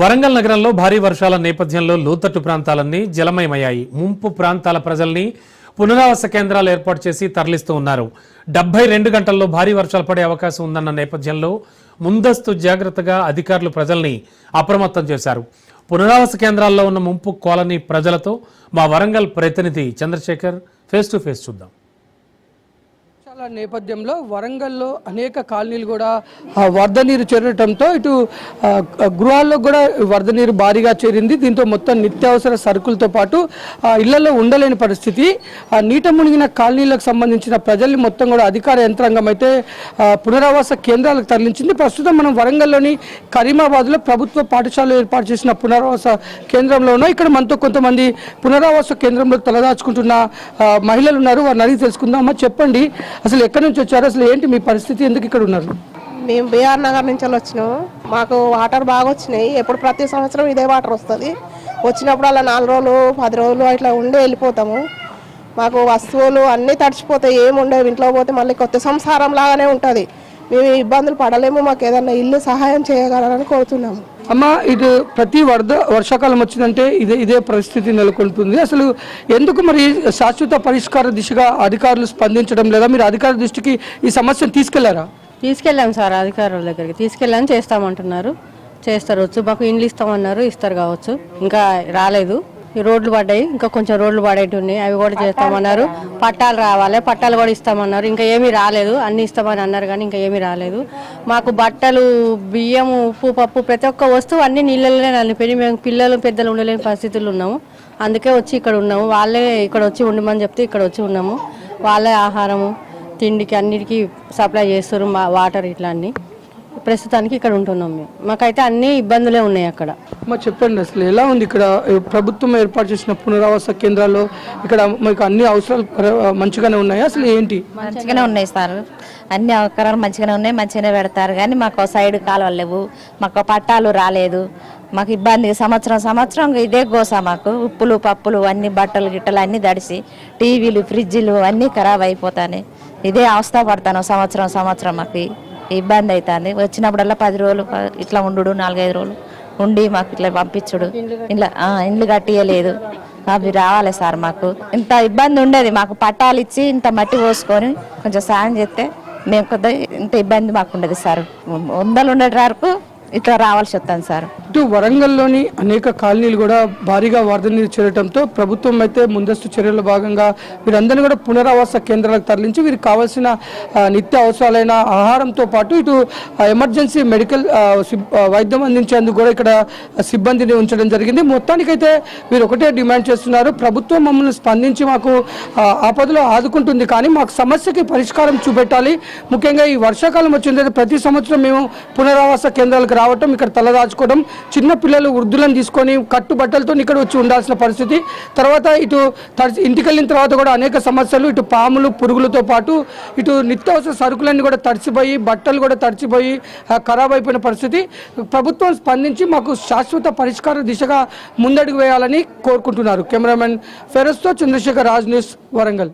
వరంగల్ నగరంలో భారీ వర్షాల నేపథ్యంలో లోతట్టు ప్రాంతాలన్నీ జలమయమయ్యాయి. ముంపు ప్రాంతాల ప్రజల్ని పునరావాస కేంద్రాలు ఏర్పాటు చేసి తరలిస్తూ ఉన్నారు. 72 గంటల్లో భారీ వర్షాలు పడే అవకాశం ఉందన్న నేపథ్యంలో ముందస్తు జాగ్రత్తగా అధికారులు ప్రజల్ని అప్రమత్తం చేశారు. పునరావాస కేంద్రాల్లో ఉన్న ముంపు కాలనీ ప్రజలతో మా వరంగల్ ప్రతినిధి చంద్రశేఖర్ ఫేస్ టు ఫేస్ చూద్దాం. నేపథ్యంలో వరంగల్లో అనేక కాలనీలు కూడా వరద నీరు చేరటంతో ఇటు గృహాల్లో కూడా వరద నీరు భారీగా చేరింది. దీంతో మొత్తం నిత్యావసర సరుకులతో పాటు ఇళ్లలో ఉండలేని పరిస్థితి. నీట మునిగిన కాలనీలకు సంబంధించిన ప్రజల్ని మొత్తం కూడా అధికార యంత్రాంగం అయితే పునరావాస కేంద్రాలకు తరలించింది. ప్రస్తుతం మనం వరంగల్లోని కరీమాబాద్లో ప్రభుత్వ పాఠశాలలో ఏర్పాటు చేసిన పునరావాస కేంద్రంలో ఉన్నాం. ఇక్కడ మనతో కొంతమంది పునరావాస కేంద్రంలో తలదాచుకుంటున్న మహిళలు ఉన్నారు. వారిని అడిగి తెలుసుకుందాం. అమ్మ, చెప్పండి, అసలు ఎక్కడి నుంచి వచ్చారు, అసలు ఏంటి మీ పరిస్థితి, ఎందుకు ఇక్కడ ఉన్నారు? మేము బీఆర్ నగర్ నుంచి వచ్చినాము. మాకు వాటర్ బాగా వచ్చినాయి. ఎప్పుడు ప్రతి సంవత్సరం ఇదే వాటర్ వస్తుంది. వచ్చినప్పుడు అలా 4 రోజులు 10 రోజులు ఇట్లా ఉండి వెళ్ళిపోతాము. మాకు వస్తువులు అన్నీ తడిచిపోతాయి. ఏముండేవి. ఇంట్లో పోతే మళ్ళీ కొత్త సంసారం లాగానే ఉంటుంది. మేము ఇబ్బందులు పడలేము. మాకు ఏదన్నా ఇల్లు సహాయం చేయగలరని కోరుతున్నాము. అమ్మ, ఇది ప్రతి వర్షాకాలం వచ్చిందంటే ఇదే పరిస్థితి నెలకొల్పుతుంది. అసలు ఎందుకు మరి శాశ్వత పరిష్కార దిశగా అధికారులు స్పందించడం లేదా? మీరు అధికారుల దృష్టికి ఈ సమస్యను తీసుకెళ్లారా? తీసుకెళ్ళాం సార్, అధికారుల దగ్గరికి తీసుకెళ్ళాం. చేస్తామంటున్నారు, చేస్తారు. వచ్చు మాకు ఇండ్లు ఇస్తామన్నారు, ఇస్తారు కావచ్చు. ఇంకా రాలేదు. ఈ రోడ్లు పడ్డాయి, ఇంకా కొంచెం రోడ్లు పడేటి ఉన్నాయి, అవి కూడా చేస్తామన్నారు. పట్టాలు రావాలి, పట్టాలు కూడా ఇస్తామన్నారు. ఇంకా ఏమీ రాలేదు. అన్ని ఇస్తామని అన్నారు కానీ ఇంకా ఏమీ రాలేదు. మాకు బట్టలు, బియ్యం, ఉప్పు, పప్పు, ప్రతి ఒక్క వస్తువు అన్ని నీళ్ళలోనే నలిపోయి మేము పిల్లలు పెద్దలు ఉండలేని పరిస్థితులు ఉన్నాము. అందుకే వచ్చి ఇక్కడ ఉన్నాము. వాళ్ళే ఇక్కడ వచ్చి ఉండమని చెప్తే ఇక్కడ వచ్చి ఉన్నాము. వాళ్ళే ఆహారము, తిండికి అన్నిటికీ సప్లై చేస్తారు. వాటర్ ఇట్లా అన్నీ. ప్రస్తుతానికి ఇక్కడ ఉంటున్నాం మేము. మాకైతే అన్ని ఇబ్బందులే ఉన్నాయి అక్కడ. చెప్పండి, అసలు ఎలా ఉంది ఇక్కడ ప్రభుత్వం ఏర్పాటు చేసిన పునరావాస కేంద్రాల్లో? ఇక్కడ మీకు అన్ని అవసరాలు మంచిగానే ఉన్నాయా? అసలు ఏంటి? మంచిగానే ఉన్నాయి సార్, అన్ని అవసరాలు మంచిగానే ఉన్నాయి, మంచిగానే పెడతారు. కానీ మాకు సైడ్ కాలువలు లేవు, మాకు పట్టాలు రాలేదు. మాకు ఇబ్బంది. సంవత్సరం ఇదే గోస. మాకు ఉప్పులు పప్పులు అన్ని బట్టలు గిట్టలు అన్నీ తడిసి టీవీలు ఫ్రిడ్జ్లు అన్నీ ఖరాబ్ అయిపోతాయి. ఇదే అవస్థ పడతాను సంవత్సరం. మాకు ఇబ్బంది అవుతుంది. వచ్చినప్పుడల్లా 10 రోజులు ఇట్లా ఉండు, 4-5 రోజులు ఉండి మాకు ఇట్లా పంపించుడు. ఇండ్లు కట్టియలేదు. అవి రావాలి సార్. మాకు ఇంత ఇబ్బంది ఉండేది. మాకు పట్టాలు ఇచ్చి ఇంత మట్టి పోసుకొని కొంచెం సాయం చేస్తే మేము కొద్దిగా ఇంత ఇబ్బంది మాకు ఉండదు సార్. 100 ఉండేటి వరకు ఇట్లా రావాల్సి వస్తుంది సార్. ఇటు వరంగల్లోని అనేక కాలనీలు కూడా భారీగా వరద నీరు చేరటంతో ప్రభుత్వం అయితే ముందస్తు చర్యల భాగంగా వీరందరినీ కూడా పునరావాస కేంద్రాలకు తరలించి వీరికి కావాల్సిన నిత్య అవసరాలైన ఆహారంతో పాటు ఇటు ఎమర్జెన్సీ మెడికల్ వైద్యం అందించేందుకు కూడా ఇక్కడ సిబ్బందిని ఉంచడం జరిగింది. మొత్తానికైతే వీరు ఒకటే డిమాండ్ చేస్తున్నారు, ప్రభుత్వం మమ్మల్ని స్పందించి మాకు ఆపదలో ఆదుకుంటుంది, కానీ మాకు సమస్యకి పరిష్కారం చూపెట్టాలి. ముఖ్యంగా ఈ వర్షాకాలం వచ్చింది, ప్రతి సంవత్సరం మేము పునరావాస కేంద్రాలకు రావటం, ఇక్కడ తలదాచుకోవడం, చిన్న పిల్లలు వృద్ధులను తీసుకొని కట్టుబట్టలతో ఇక్కడ వచ్చి ఉండాల్సిన పరిస్థితి. తర్వాత ఇటు ఇంటికి వెళ్ళిన తర్వాత కూడా అనేక సమస్యలు, ఇటు పాములు పురుగులతో పాటు ఇటు నిత్యావసర సరుకులన్నీ కూడా తడిసిపోయి, బట్టలు కూడా తడిసిపోయి ఖరాబ్ అయిపోయిన పరిస్థితి. ప్రభుత్వం స్పందించి మాకు శాశ్వత పరిష్కార దిశగా ముందడుగు వేయాలని కోరుకుంటున్నారు. కెమెరామెన్ ఫెరస్తో చంద్రశేఖర్, రాజ్ న్యూస్, వరంగల్.